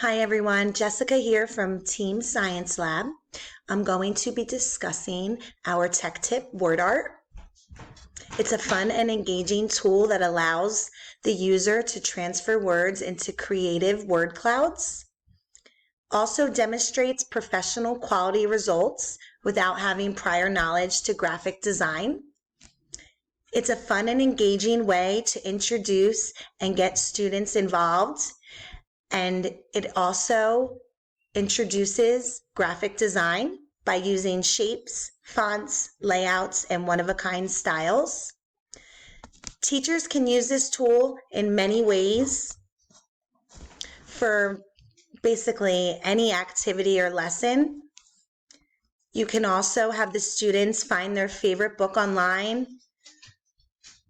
Hi everyone, Jessica here from Team Science Lab. I'm going to be discussing our tech tip word art. It's a fun and engaging tool that allows the user to transfer words into creative word clouds. Also demonstrates professional quality results without having prior knowledge to graphic design. It's a fun and engaging way to introduce and get students involved. And it also introduces graphic design by using shapes, fonts, layouts, and one-of-a-kind styles. Teachers can use this tool in many ways for basically any activity or lesson. You can also have the students find their favorite book online,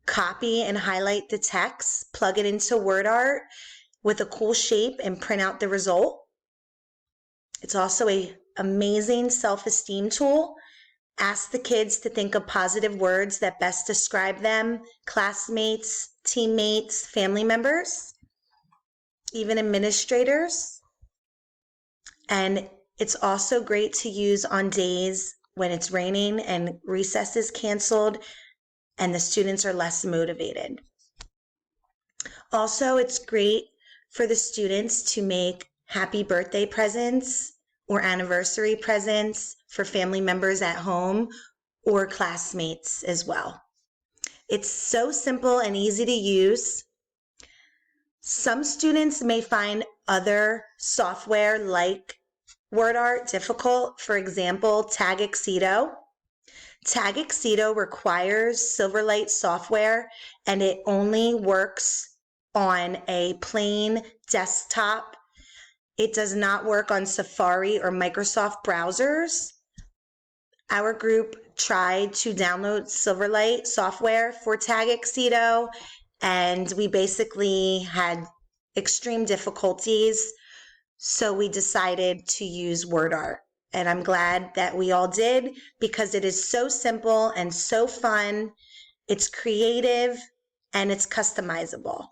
copy and highlight the text, plug it into word art with a cool shape, and print out the result. It's also an amazing self-esteem tool. Ask the kids to think of positive words that best describe them, classmates, teammates, family members, even administrators. And it's also great to use on days when it's raining and recess is canceled and the students are less motivated. Also, it's great for the students to make happy birthday presents or anniversary presents for family members at home or classmates as well. It's so simple and easy to use. Some students may find other software like word art difficult. For example, Tagxedo. Tagxedo requires Silverlight software and it only works on a plain desktop. It does not work on Safari or Microsoft browsers. Our group tried to download Silverlight software for Tagxedo, and we basically had extreme difficulties, so we decided to use word art. And I'm glad that we all did because it is so simple and so fun. It's creative and it's customizable.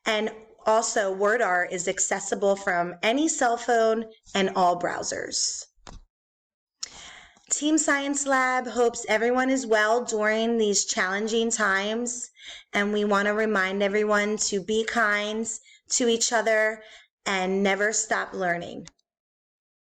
And also, word art is accessible from any cell phone and all browsers. Team Science Lab hopes everyone is well during these challenging times, and we want to remind everyone to be kind to each other and never stop learning.